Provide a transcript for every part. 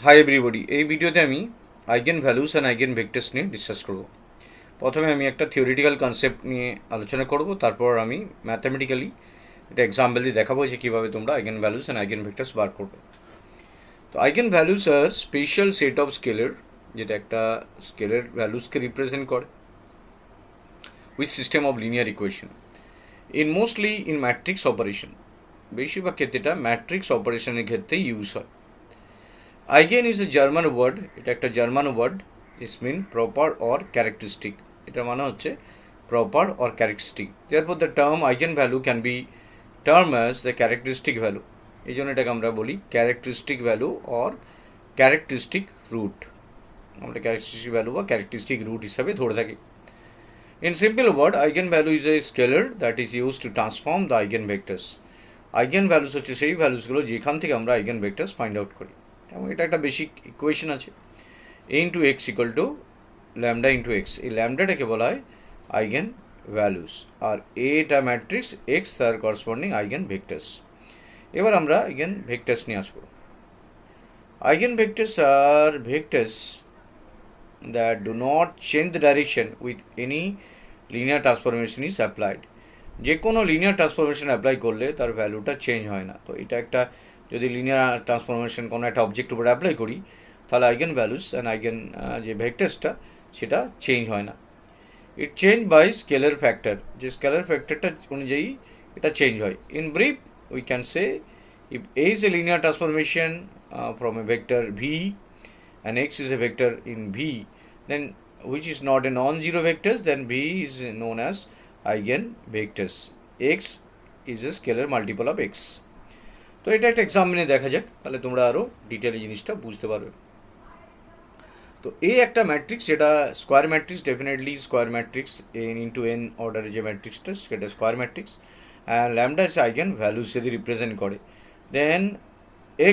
Hi everybody, এই ভিডিওতে আমি eigen values and eigen vectors নিয়ে ডিসকাস করব। প্রথমে আমি একটা থিওরিটিক্যাল কনসেপ্ট নিয়ে আলোচনা করব, তারপর আমি ম্যাথামেটিক্যালি এটা এক্সাম্পল দিয়ে দেখাবো যে কীভাবে তোমরা eigen values and eigen vectors বার করবে। তো আইগেন ভ্যালুস আর স্পেশাল সেট অফ স্কেলের, যেটা একটা স্কেলের ভ্যালুসকে রিপ্রেজেন্ট করে with system of linear equation mostly in matrix operation. বেশিরভাগ ক্ষেত্রে এটা ম্যাট্রিক্স অপারেশনের ক্ষেত্রে ইউজ হয়। Eigen is a German word, এটা একটা German word. It's mean proper or characteristic, এটা মানে হচ্ছে proper or characteristic. therefore the term eigen value can be termed as the characteristic value, এই জন্য এটাকে আমরা বলি characteristic value or characteristic root. আমরা ক্যারেক্টারিস্টিক ভ্যালু বা ক্যারেক্টারিস্টিক রুট হিসাবে ধরে থাকি। In simple word, eigenvalue is a scalar that is used to transform the eigenvectors. Eigenvalues হচ্ছে সেই ভ্যালুসগুলো যেখান থেকে আমরা eigenvectors ফাইন্ড আউট করি। এবং এটা একটা বেসিক ইকুয়েশন আছে, A into X equal to lambda into X. এই ল্যামডাটাকে বলা হয় আইগেন ভ্যালুস, আর এটা ম্যাট্রিক্স এক্স তার করসপন্ডিং আইগেন ভেক্টরস। এবার আমরা আইগেন ভেক্টরস নিয়ে আসবো। আইগেন ভেক্টরস আর vectors that do not change the direction with any linear transformation is applied. যে কোনো লিনিয়ার ট্রান্সফরমেশন অ্যাপ্লাই করলে তার ভ্যালুটা চেঞ্জ হয় না। তো এটা একটা, যদি লিনিয়ার ট্রান্সফরমেশন কোনো একটা অবজেক্ট উপরে অ্যাপ্লাই করি তাহলে আইগেন ভ্যালুস অ্যান্ড আইগেন যে ভেক্টরসটা সেটা চেঞ্জ হয় না। It change by scalar factor, যে স্কেলার ফ্যাক্টরটা অনুযায়ী এটা চেঞ্জ হয়। In brief we can say if A is a linear transformation from a vector v and x is a vector in v, then which is not a non-zero vectors, then v is known as eigenvectors. x is a scalar multiple of x. তো এটা একটা example নিয়ে দেখা যাক, তাহলে তোমরা আরও ডিটেলে জিনিসটা বুঝতে পারবে। তো এই একটা ম্যাট্রিক্স, যেটা square matrix, definitely square matrix, N into N অর্ডারের যে ম্যাট্রিক্সটা সেটা স্কোয়ার ম্যাট্রিক্স, অ্যান্ড ল্যামডা হচ্ছে আইগেন ভ্যালুস যদি রিপ্রেজেন্ট করে। দেন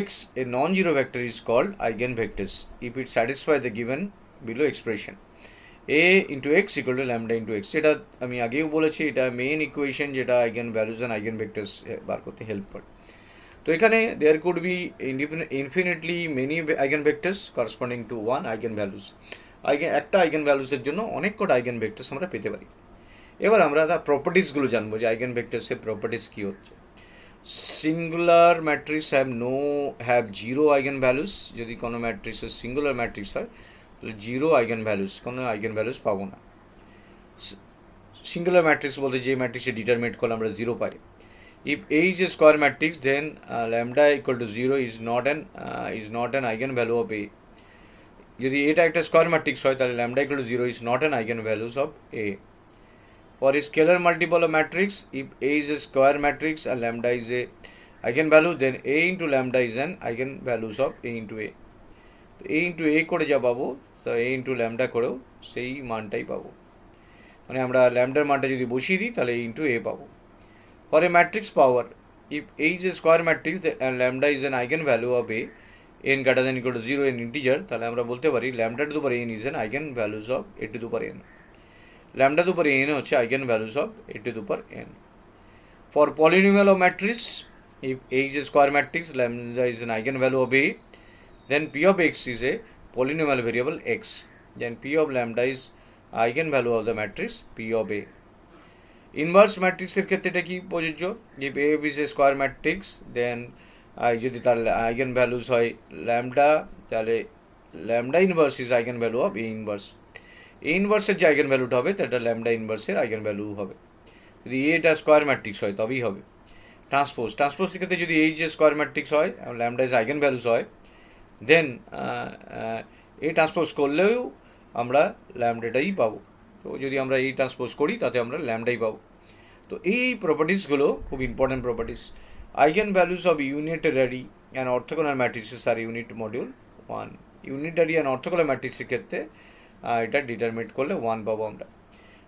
x, a non-zero vector, is called eigenvectors if it satisfies the given below expression a into x equal to lambda into x। যেটা আমি আগেও বলেছি, এটা মেইন ইকুয়েশন যেটা eigen values and eigen vectors বার করতে হেল্প করে। তো এখানে there could be infinitely many eigen vectors corresponding to one eigen values. একটা আইগেন ভ্যালুসের জন্য অনেক কটা আইগেন ভেক্টরস আমরা পেতে পারি। এবার আমরা তার প্রপার্টিসগুলো জানবো যে আইগেন ভেক্টরসের প্রপার্টিস কী হচ্ছে। Singular matrix have zero eigen values. যদি কোনো ম্যাট্রিক্সের সিঙ্গুলার ম্যাট্রিক্স হয় তাহলে জিরো আইগেন ভ্যালুস, কোনো আইগেন ভ্যালুস পাবো না। সিঙ্গুলার ম্যাট্রিক্স বলতে যে ম্যাট্রিক্সে ডিটারমিনেট করলে আমরা জিরো পাই। If A is a square matrix, then lambda equal to zero is not an eigen value of A. যদি এটা একটা স্কোয়ার ম্যাট্রিক্স হয় তাহলে lambda equal to zero is not an eigen values of A. For a scalar multiple of matrix, if A is a square matrix and lambda is a eigenvalue, then A into lambda is an eigenvalues of A into A. তো A into A করে যা পাবো, তো A into lambda করেও সেই মানটাই পাবো। মানে আমরা ল্যামডার মানটা যদি বসিয়ে দিই তাহলে A into A পাবো। For a matrix power, if A is a square matrix and lambda is an eigenvalue of A, n greater than equal to 0 in integer, তাহলে আমরা বলতে পারি lambda to the power n is an eigenvalues of A to the power n. lambda to the power n হচ্ছে eigen values of a to the power n. For polynomial of matrix, if A is a square matrix, lambda is an eigen value of A, then P of x is a polynomial variable x, then P of lambda is eigen value of the matrix P of A. Inverse matrix এর ক্ষেত্রে এটা কি প্রযোজ্য? if A is a square matrix, then যদি তার eigen values হয় lambda, তাহলে lambda inverse is eigen value of A inverse. এ ইনভার্সের যে আইগেন ভ্যালুটা হবে তাটা ল্যামডা ইনভার্সের আইগেন ভ্যালু হবে। যদি এটা স্কোয়ার ম্যাট্রিক্স হয় তবেই হবে। ট্রান্সপোজ ক্ষেত্রে যদি এই যে স্কোয়ার ম্যাট্রিক্স হয়, ল্যামডা ইজ আইগেন ভ্যালুস হয়, দেন এই ট্রান্সপোজ করলেও আমরা ল্যামডাটাই পাবো। তো যদি আমরা এই ট্রান্সপোজ করি তাতে আমরা ল্যামডাই পাবো। তো এই প্রপার্টিসগুলো খুব important properties. Eigen values of unitary and orthogonal matrices আর unit module 1। Unitary and orthogonal ম্যাট্রিক্সের ক্ষেত্রে এটা ডিটারমিনেট করলে 1 পাবো আমরা।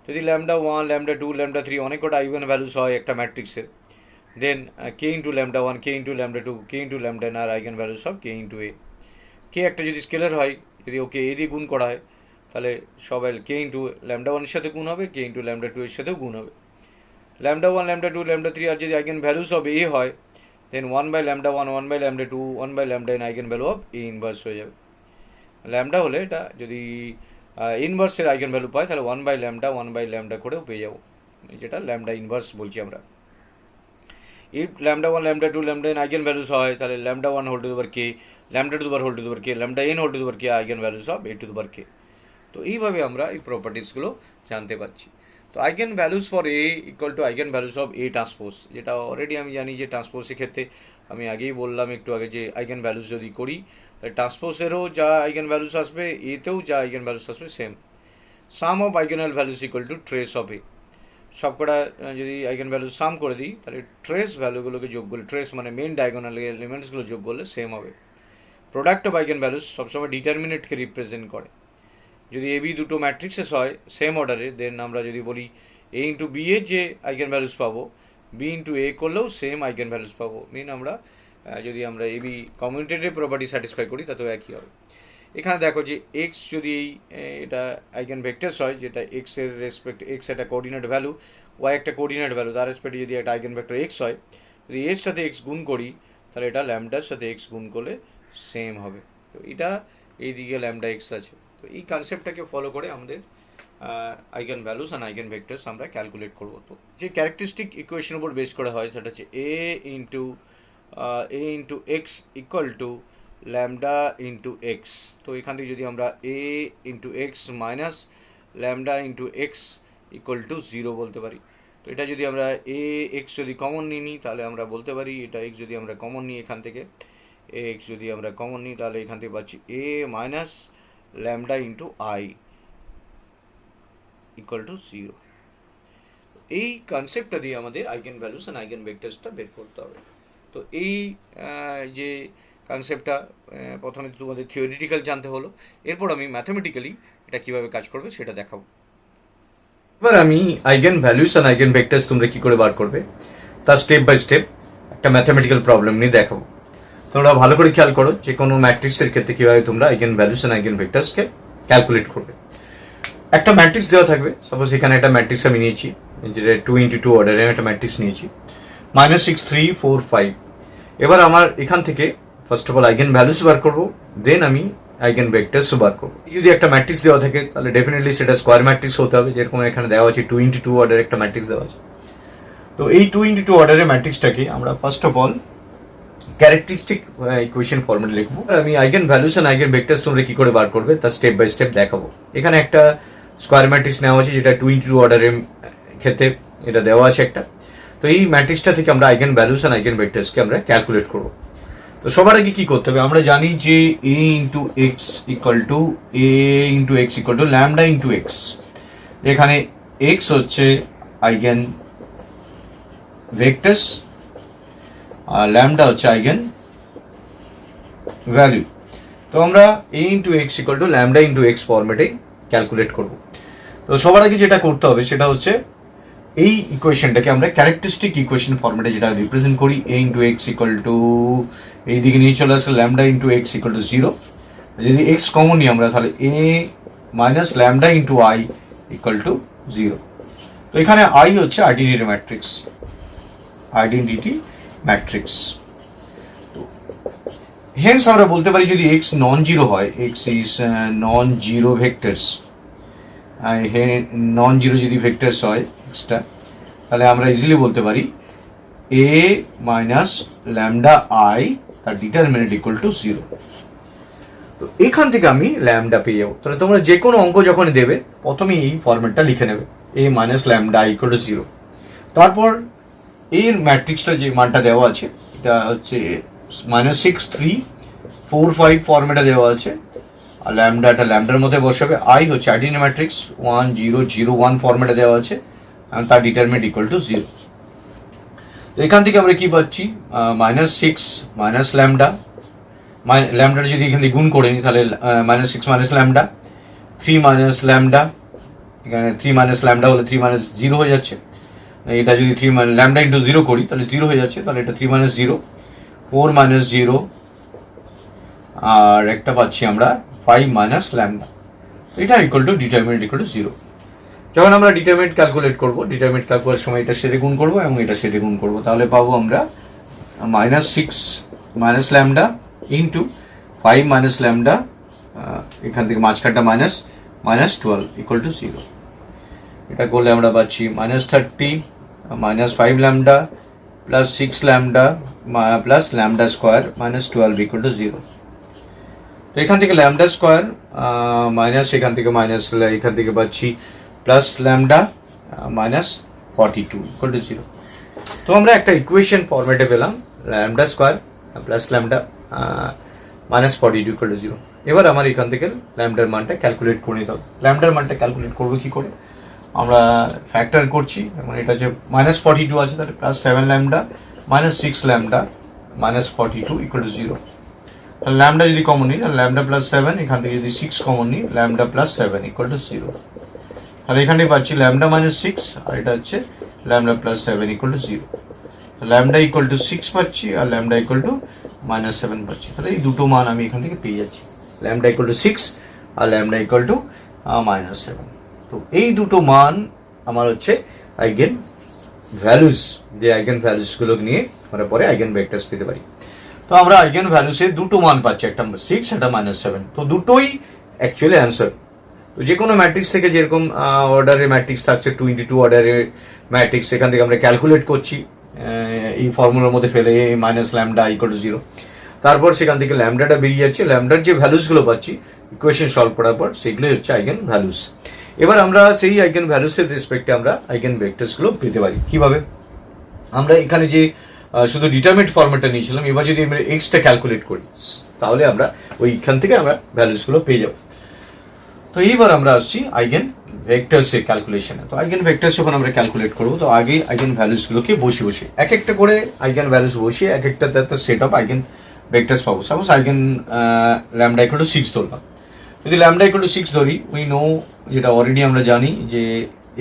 যদি ল্যামডা 1, ল্যামডা 2, ল্যামডা 3 অনেক কটা আইগেন ভ্যালুস হয় একটা ম্যাট্রিক্সের, then K into lambda 1, K into lambda 2, K into lambda n আর eigen values of K into A. K একটা যদি স্কেলার হয়, যদি ওকে এ দিয়ে গুণ করা হয় তাহলে সবাই কে ইন্টু ল্যামডা 1 এর সাথে গুণ হবে, কে ইন্টু ল্যামডা 2 এর সাথেও গুণ হবে। ল্যামডা 1, ল্যামডা 2, ল্যামডা 3 আর যদি আইগেন ভ্যালুস অফ এ হয় দেন 1/λ1 1/λ2 1/λ in eigen value of A inverse হয়ে যাবে। ল্যামডা হলে এটা যদি ইনভার্সের আইগেন ভ্যালু পাই তাহলে 1/λ করেও পেয়ে যাবো, যেটা ল্যামডা ইনভার্স বলছি আমরা। ইফ λ1 λ2 λ n আইগেন ভ্যালুস হয় তাহলে λ1 whole to the power k, λ2 whole to the power k, λn whole to the power k eigen values of a to the power k। তো এইভাবে আমরা এই প্রপার্টিসগুলো জানতে পারছি। তো eigen values for A equal to eigen values of A transpose, যেটা already আমি জানি যে ট্রান্সপোজের ক্ষেত্রে আমি আগেই বললাম একটু আগে যে আইগেন ভ্যালুস যদি করি তাহলে ট্রান্সপোজেরও যা আইগেন ভ্যালুস আসবে এতেও যা আইগেন ভ্যালুস আসবে সেম। সাম অফ আইগেনাল values equal to trace of A, সবকটা যদি আইগেন ভ্যালু সাম করে দিই তাহলে ট্রেস ভ্যালুগুলোকে যোগ করলে, ট্রেস মানে মেন ডায়াগোনাল এলিমেন্টসগুলো যোগ করলে সেম হবে। প্রোডাক্ট অফ আইগেন ভ্যালুস সবসময় ডিটারমিনেটকে রিপ্রেজেন্ট করে। যদি এ বি দুটো ম্যাট্রিক্সেস হয় সেম অর্ডারে, দেন আমরা যদি বলি এ ইন্টু বি এর যে আইগেন ভ্যালুস পাবো বি ইন্টু এ করলেও সেম আইগেন ভ্যালুস পাবো। মিন আমরা যদি আমরা A B commutative property satisfy করি তাতেও একই হবে। এখানে দেখো যে এক্স যদি এটা আইগেন ভেক্টরস হয়, যেটা এক্স এর রেসপেক্ট, এক্স একটা কোঅর্ডিনেট ভ্যালু, ওয়াই একটা কোঅর্ডিনেট ভ্যালু, তার রেসপেক্টে যদি একটা আইগেন ভেক্টর এক্স হয়, যদি এর সাথে এক্স গুণ করি তাহলে এটা ল্যামডার সাথে এক্স গুণ করলে সেম হবে। তো এটা এইদিকে ল্যামডা এক্স আছে। তো এই কনসেপ্টটাকে ফলো করে আমাদের eigen values and eigen vectors আমরা ক্যালকুলেট করবো। তো যে ক্যারেক্টারিস্টিক ইকুয়েশন উপর বেস করা হয় সেটা হচ্ছে A into X equal to lambda into X. তো এখান থেকে যদি আমরা A into X minus lambda into X equal to 0 বলতে পারি। তো এটা যদি আমরা এ এক্স যদি কমন নিই তাহলে আমরা বলতে পারি এটা এক্স যদি আমরা কমন নিই এখান থেকে, এ এক্স যদি আমরা কমন নিই তাহলে এখান থেকে পাচ্ছি A minus lambda into I equal to 0। এই কনসেপ্টটা দিয়ে আমাদের আইগেন ভ্যালুস অ্যান্ড আইগেন ভেক্টরসটা বের করতে হবে। তো এই যে কনসেপ্টটা প্রথমে তোমাদের থিওরিটিক্যাল জানতে হলো, এরপর আমি ম্যাথমেটিক্যালি এটা কীভাবে কাজ করবে সেটা দেখাবো। এবার আমি eigen values and eigen vectors তোমরা কী করে বার করবে তার স্টেপ বাই স্টেপ একটা ম্যাথমেটিক্যাল প্রবলেম নিয়ে দেখাবো। তোমরা ভালো করে খেয়াল করো যে কোনো ম্যাট্রিক্সের ক্ষেত্রে কীভাবে তোমরা আইগেন ভ্যালুস অ্যান্ড আইগেন ভেক্টরসকে ক্যালকুলেট করবে। একটা ম্যাট্রিক্স দেওয়া থাকবে, সাপোজ এখানে একটা ম্যাট্রিক্স আমি নিয়েছি, যেটা 2x2 অর্ডারে একটা ম্যাট্রিক্স নিয়েছি, -6 3 4 5। এবার আমার এখান থেকে first of all eigen values বার করবো, দেন আমি আইগেন ভেক্টরস বার করবো। যদি একটা ম্যাট্রিক্স দেওয়া থাকে তাহলে ডেফিনেটলি সেটা স্কোয়ার ম্যাট্রিক্স হতে হবে, যেরকম এখানে দেওয়া আছে 2x2 অর্ডারে একটা ম্যাট্রিক্স দেওয়া আছে। তো এই 2x2 অর্ডারের ম্যাট্রিক্সটাকে আমরা first of all characteristic equation ফর্মেটে লিখবো। আমি eigen values and eigen vectors তোমরা কি করে বার করবে তার স্টেপ বাই স্টেপ দেখাবো। এখানে একটা স্কোয়ার ম্যাট্রিক্স নেওয়া আছে যেটা 2x2 অর্ডারের ক্ষেত্রে এটা দেওয়া আছে একটা। তো এই ম্যাট্রিক্সটা থেকে আমরা আইগেন ভ্যালুস অ্যান্ড আইগেন ভেক্টরসকে আমরা ক্যালকুলেট করবো। তো সবার আগে কি করতে হবে, আমরা জানি যে A into X equal to lambda into X. এখানে এক্স হচ্ছে আইগেন ভেক্টরস আর ল্যামডা হচ্ছে আইগেন ভ্যালু। তো আমরা A into X equal to lambda into X ফর্মেটে ক্যালকুলেট করব। তো সবার আগে যেটা করতে হবে সেটা হচ্ছে এই ইকুয়েশনটাকে আমরা ক্যারেক্টারিস্টিক ইকুয়েশন ফর্মেটে যেটা রিপ্রেজেন্ট করি, A into X equal to এইদিকে নিয়ে চলে আসলে lambda into X equal to 0। যদি এক্স কমন নিই আমরা তাহলে A minus lambda into I equal to 0। তো এখানে আই হচ্ছে আইডেন্টিটি ম্যাট্রিক্স। তো হেন্স আমরা বলতে পারি যদি এক্স নন জিরো হয়, x is non zero vectors, non zero যদি ভেক্টরস হয় এক্সটা, তাহলে আমরা ইজিলি বলতে পারি এ মাইনাস ল্যামডা আই তার ডিটারমিনেন্ট ইকুয়াল টু 0। তো এখান থেকে আমি ল্যামডা পেয়ে যাবো। তাহলে তোমরা যে কোনো অঙ্ক যখন দেবে প্রথমেই এই ফরম্যাটটা লিখে নেবে, A minus lambda I equal to 0। তারপর এর ম্যাট্রিক্সটা যে মানটা দেওয়া আছে এটা হচ্ছে -6 3 4 5 ফর্মেটে দেওয়া আছে, আর ল্যামডাটা ল্যামডার মধ্যে বসাবে। আই হচ্ছে আইডেন্টিটি ম্যাট্রিক্স 1 0 0 1 ফর্মেটে দেওয়া আছে, আর তার ডিটারমিনেন্ট ইকুয়াল টু 0। তো এখান থেকে আমরা কি পাচ্ছি, -6 মাইনাস ল্যামডা, ল্যামডাটা যদি এখান থেকে গুণ করে নিই তাহলে -6 মাইনাস ল্যামডা, 3 মাইনাস ল্যামডা, এখানে 3 মাইনাস ল্যামডা হলে 3 মাইনাস 0 হয়ে যাচ্ছে। এটা যদি 3 ল্যামডা ইন্টু 0 করি তাহলে 0 হয়ে যাচ্ছে, তাহলে এটা 3 মাইনাস 0 4 মাইনাস 0, আর একটা পাচ্ছি আমরা 5 মাইনাস ল্যামডা। এটা equal to determinant equal to 0। যখন আমরা ডিটারমিনেন্ট ক্যালকুলেট করবো, ডিটারমিনেন্ট ক্যালকুলেট সময় এটা সেটে গুণ করবো এবং এটা সেটে গুণ করবো, তাহলে পাবো আমরা minus 6 minus lambda into 5 minus lambda, এখান থেকে মাঝখানটা মাইনাস 12 ইকুয়াল টু 0। এটা করলে আমরা পাচ্ছি minus 30 minus 5 lambda plus 6 lambda plus lambda square minus 12 equal to 0। তো এখান থেকে ল্যামডা স্কোয়ার মাইনাস এখান থেকে মাইনাস এখান থেকে পাচ্ছি plus lambda minus 42 equal to 0। তো আমরা একটা ইকুয়েশন ফরম্যাটে পেলাম lambda square plus lambda minus 42 equal to 0। এবার আমার এখান থেকে ল্যামডার মানটা ক্যালকুলেট করে নিতে হবে। ল্যামডার মানটা ক্যালকুলেট করবো কি করে, আমরা ফ্যাক্টর করছি, মানে এটা যে মাইনাস 42 আছে তাহলে plus 7 lambda minus 6 lambda minus 42 equal to 0। Lambda যদি কমন নিই তাহলে ল্যামডা প্লাস 7, এখান থেকে যদি 6 কমন নিই ল্যামডা প্লাস 7 ইকুয়াল টু 0। তাহলে এখানে পাচ্ছি ল্যামডা মাইনাস 6 আর এটা হচ্ছে lambda plus 7 equal to 0। Lambda equal to 6 পাচ্ছি আর ল্যামডা ইকুয়াল টু মাইনাস 7 পাচ্ছি। তাহলে এই দুটো মান আমি এখান থেকে পেয়ে যাচ্ছি, ল্যামডা ইকুয়াল টু 6 আর ল্যামডা ইকুয়াল টু মাইনাস 7। তো এই দুটো মান আমার হচ্ছে আইগেন ভ্যালুস, যে আইগেন ভ্যালুসগুলো নিয়ে আমরা পরে আইগেন ভেক্টরস পেতে পারি। তো আমরা আইগেন ভ্যালুসে দুটো মান পাচ্ছি, একটা 6 একটা মাইনাস 7। তো দুটোই অ্যাকচুয়ালি অ্যান্সার। তো যে কোনো ম্যাট্রিক্স থেকে যেরকম অর্ডারের ম্যাট্রিক্স থাকছে 22 অর্ডারের ম্যাট্রিক্স, সেখান থেকে আমরা ক্যালকুলেট করছি এই ফর্মুলার মধ্যে ফেলে মাইনাস ল্যামডা ইকুয়াল টু 0। তারপর সেখান থেকে ল্যামডাটা বেরিয়ে যাচ্ছে, ল্যামডার যে ভ্যালুসগুলো পাচ্ছি ইকুয়েশন সলভ করার পর সেগুলোই হচ্ছে আইগেন ভ্যালুস। এবার আমরা সেই আইগেন ভ্যালুসের রেসপেক্টে আমরা আইগেন ভেক্টরসগুলো পেতে পারি কিভাবে। আমরা এখানে যে শুধু ডিটারমিনেন্ট ফর্মেটটা নিয়েছিলাম, এবার যদি আমরা এক্সটা ক্যালকুলেট করি তাহলে আমরা ওইখান থেকে আমরা ভ্যালুসগুলো পেয়ে যাব। তো এইবার আমরা আসছি আইগেন ভেক্টরসের ক্যালকুলেশনে। তো আইগেন ভেক্টরস যখন আমরা ক্যালকুলেট করবো তো আগে আইগেন ভ্যালুসগুলোকে বসে বসে এক একটা করে আইগেন ভ্যালুস বসিয়ে এক একটা সেট অফ আইগেন ভেক্টরস পাবো। Suppose eigen lambda equal to 6 ধরলাম। যদি ল্যামডা ইকুয়াল টু 6 ধরি, উই নো, যেটা অলরেডি আমরা জানি যে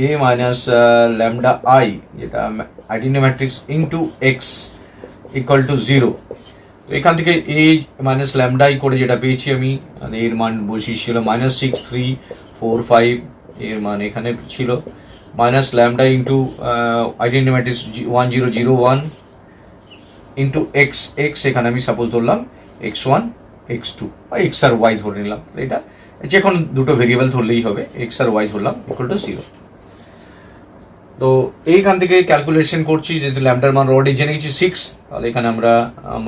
এ মাইনাস ল্যামডা আই, যেটা identity matrix into X equal to 0। তো এখান থেকে এ মাইনাস ল্যামডা আই করে যেটা পেয়েছি আমি, এর মান বসিয়েছিল মাইনাস 6 3 4 5, এর মান এখানে ছিল minus lambda into identity matrix 1 0 0 1 into x, x এখানে আমি সাপোজ ধরলাম x1 x2 বা এক্স আর ওয়াই ধরে নিলাম। এটা যে কোনো দুটো ভেরিয়েবল ধরলেই হবে, এক্স আর ওয়াই ধরলাম ইকুয়াল টু 0। তো এইখান থেকে ক্যালকুলেশন করছি, যেহেতু ল্যামডার মান অলরেডি জেনে গেছি 6, তাহলে এখানে আমরা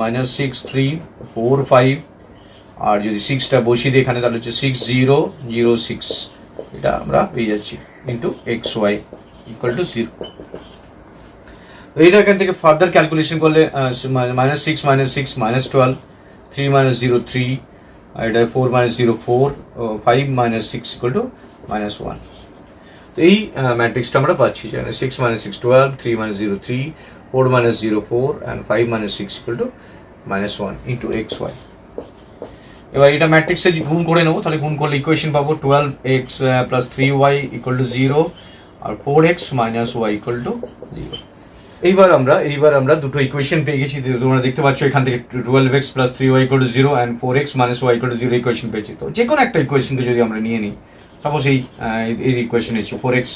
মাইনাস 6 3 4 5, আর যদি 6টা বসিয়ে দিই এখানে তাহলে হচ্ছে 6 0 0 6, এটা আমরা পেয়ে যাচ্ছি into x y equal to 0। তো এইটা এখান থেকে ফার্দার ক্যালকুলেশন করলে মাইনাস 6 মাইনাস 12 3 মাইনাস 0 3, আর এটা 4 minus 0 4 5 minus 6 equal to minus 1। তো এই ম্যাট্রিক্সটা আমরা পাচ্ছি, যেখানে 6 minus 6 12, 3 minus 0 3, 4 minus 0 4 and 5 minus 6 equal to minus 1 into x y. এবার এটা ম্যাট্রিক্সে গুণ করে নেবো, তাহলে গুণ করলে ইকুয়েশন পাবো 12x plus 3y equal to 0 আর 4x minus y equal to 0। এইবার আমরা দুটো ইকুয়েশন পেয়ে গেছি। তোমরা দেখতে পাচ্ছ এখান থেকে 12x plus 3y equal to 0 and 4x minus y equal to 0 equation পেয়েছি। তো যে কোনো একটা ইকুয়েশনকে যদি আমরা নিয়ে নিই, সাপোজ এই ইকুয়েশন হচ্ছে 4x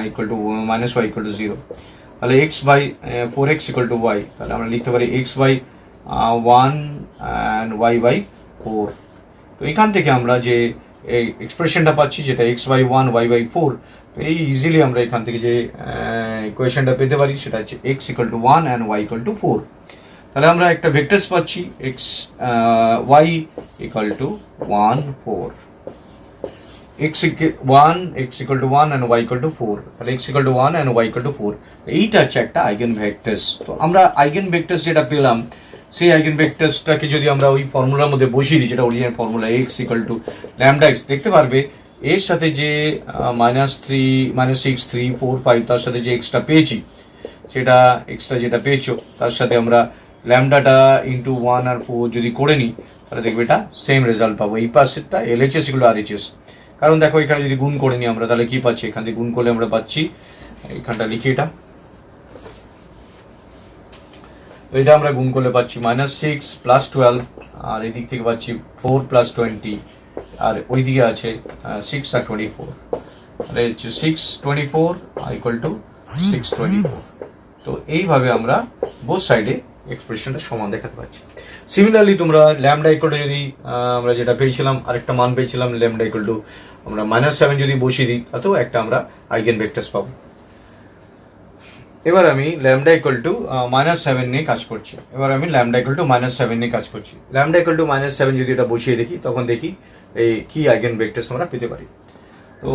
equal to minus y equal to 0, তাহলে x by 4x equal to y, তাহলে আমরা লিখতে পারি x by 1 and y by 4। তো এখান থেকে আমরা যে এই এক্সপ্রেশনটা পাচ্ছি, যেটা x বাই 1 y বাই 4, তো এই ইজিলি আমরা এখান থেকে যে ইকুয়েশনটা পেতে পারি সেটা হচ্ছে x equal to 1 and y equal to 4। তাহলে আমরা একটা ভেক্টরস পাচ্ছি x y equal to 1 4, x equal to 1 and y equal to 4, তাহলে x equal to 1 and y equal to 4। এইটা হচ্ছে একটা আইগেন ভেক্টরস। তো আমরা আইগেন ভেক্টরস যেটা পেলাম, সেই আইগেন ভেক্টরসটাকে যদি আমরা ওই ফর্মুলার মধ্যে বসিয়ে দিই, যেটা original formula x equal to lambda x, দেখতে পারবে এর সাথে যে মাইনাস 6 3 4 5 তার সাথে যে এক্সটা পেয়েছি, সেটা এক্সটা যেটা পেয়েছো তার সাথে আমরা ল্যামডাটা ইন্টু 1 আর 4 যদি করে নিই, তাহলে দেখবে এটা সেম রেজাল্ট পাবো। এই পাশেরটা এলএইচএস এগুলো আরএইচএস, কারণ দেখো এখানে যদি গুণ করে নিই আমরা, তাহলে কি পাচ্ছি, এখান থেকে গুণ করলে আমরা পাচ্ছি, এখানটা লিখি এটা আমরা গুণ করলে পাচ্ছি মাইনাস 6 প্লাস 12, আর এই দিক থেকে পাচ্ছি 4 প্লাস 20, আর ওই দিকে আছে 6 আর 24, তাহলে হচ্ছে 6 24 ইকুয়াল টু 6 24। তো এইভাবে আমরা বোথ সাইডে এক্সপ্রেশনটা সমান দেখাতে পাচ্ছি। সিমিলারলি তোমরা ল্যামডা ইকুয়াল টু যদি আমরা যেটা পেয়েছিলাম আরেকটা মান পেয়েছিলাম ল্যামডা ইকুয়াল টু আমরা -7 যদি বসিয়ে দিই তাতেও একটা আমরা আইগেন ভেক্টরস পাবো। এবার আমি ল্যামডা ইকুয়াল টু -7 নিয়ে কাজ করছি। ল্যামডা ইকুয়াল টু -7 যদি এটা বসিয়ে দেখি তখন দেখি এই কি আইগেন ভেক্টরস আমরা পেতে পারি। তো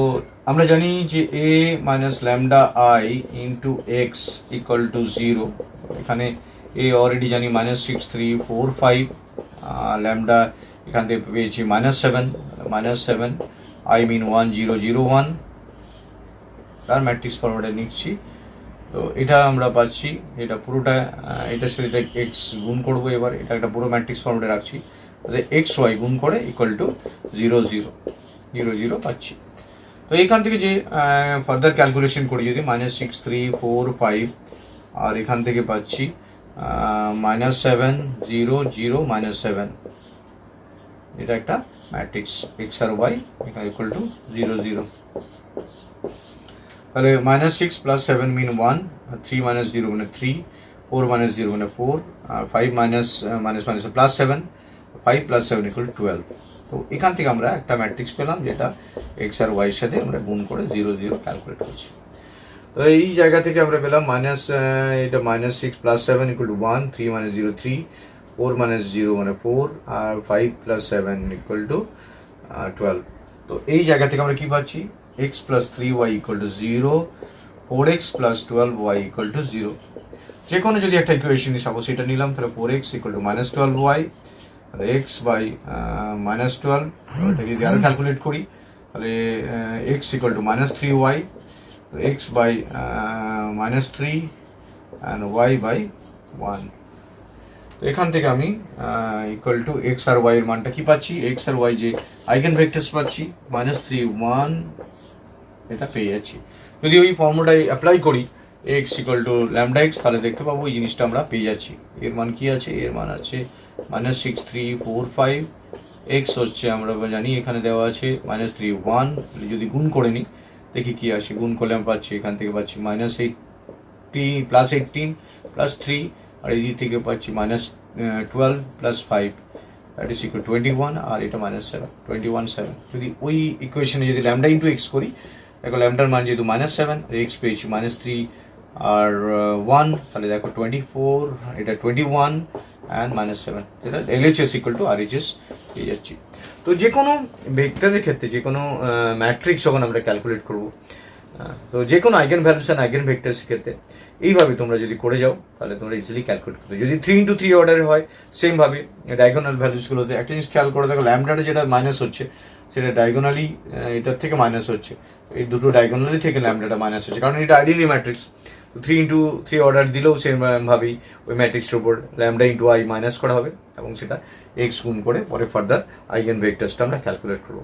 আমরা জানি যে a minus lambda I into X equal to 0। এখানে a অলরেডি জানি -6.345, ল্যামডা এখান থেকে পেয়েছি -7 i মিন 1001, তার ম্যাট্রিক্স ফরম্যাটে নিচ্ছি। তো এটা আমরা পাচ্ছি, এটা পুরোটা এটার সাথে এটা এক্স গুণ করবো, এবার এটা একটা পুরো ম্যাট্রিক্স ফরম্যাটে রাখছি, এক্স ওয়াই গুণ করে ইকুয়াল টু 0 0 0 0 পাচ্ছি। তো এখান থেকে যে ফার্দার ক্যালকুলেশন করি যদি -6.345 আর এখান থেকে পাচ্ছি -7 0 0 -7, এটা একটা ম্যাট্রিক্স এক্স আর ওয়াই এখানে ইকুয়াল টু 0 0। তাহলে -6 + 7 মিন 1, 3 - 0 মানে 3, 4 - 0 মানে 4, আর 5 +7, 5 + 7 = 12। তো এখান থেকে আমরা একটা ম্যাট্রিক্স পেলাম যেটা এক্স আর ওয়াই এর সাথে আমরা গুণ করে 0 0 ক্যালকুলেট করছি। তো এই জায়গা থেকে আমরা পেলাম এটা -6 + 7 = 1, 3 - 0 3, 4 - 0 মানে 4, আর 5 + 7 = 12। তো এই জায়গা থেকে আমরা কি পাচ্ছি, x + 3y = 0, 4x + 12y = 0। যে কোনো যদি একটা ইকুয়েশন সাপোজ এটা নিলাম, তাহলে 4x = -12y, x বাই -12, এটা যদি আরো ক্যালকুলেট করি তাহলে x = -3y, তো x by -3 and y by 1। তো এখান থেকে আমি ইকুয়াল টু x আর y এর মানটা কি পাচ্ছি, x আর y যে আইগেন ভেক্টরস পাচ্ছি -3 1, এটা পেয়ে যাচ্ছি। যদি ওই ফর্মুলাটাই অ্যাপ্লাই করি x = λx, তাহলে দেখতে পাবো এই জিনিসটা আমরা পেয়ে যাচ্ছি। এর মান কি আছে, এর মান আছে -6345, x হচ্ছে আমরা জানি এখানে দেওয়া আছে -31, যদি গুণ করে নিই দেখি কি আসে, গুণ করলে আমরা পাচ্ছি এখান থেকে পাচ্ছি -18 +18 +3, আর এই দিক থেকে পাচ্ছি -12 + 5, দ্যাট ইজ ইকুয়াল 21, আর এটা -7 21 7। যদি ওই ইকুয়েশনে যদি ল্যামডা ইন্টু এক্স করি, দেখো ল্যামডার মান যেহেতু -7 আর এক্স পেয়েছি -3 আর 1, তাহলে দেখো 24, এটা 21 অ্যান্ড -7, যেটা LHS = RHS পেয়ে যাচ্ছি। তো যে কোনো ভেক্টরের ক্ষেত্রে যে কোনো ম্যাট্রিক্স যখন আমরা ক্যালকুলেট করবো, তো যে কোনো eigen values and eigen vectors ক্ষেত্রে এইভাবে তোমরা যদি করে যাও তাহলে তোমরা ইজিলি ক্যালকুলেট করবে। যদি 3 × 3 অর্ডারের হয় সেমভাবে ডায়াগোনাল ভ্যালুসগুলোতে একটা জিনিস খেয়াল করে দেখো, ল্যামডাটা যেটা মাইনাস হচ্ছে সেটা ডায়াগোনালি এটার থেকে মাইনাস হচ্ছে, এই দুটো ডায়াগোনালি থেকে ল্যামডাটা মাইনাস হচ্ছে, কারণ এটা আইডিয়ালি ম্যাট্রিক্স। 3 × 3 অর্ডার দিলেও সেমভাবেই ওই ম্যাট্রিক্সের উপর ল্যামডা ইন্টু আই মাইনাস করা হবে এবং সেটা এক্স গুণ করে পরে ফার্দার আইগেন ভেক্টরসটা আমরা ক্যালকুলেট করবো।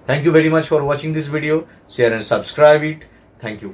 Thank you very much for watching this video, share and subscribe it. Thank you.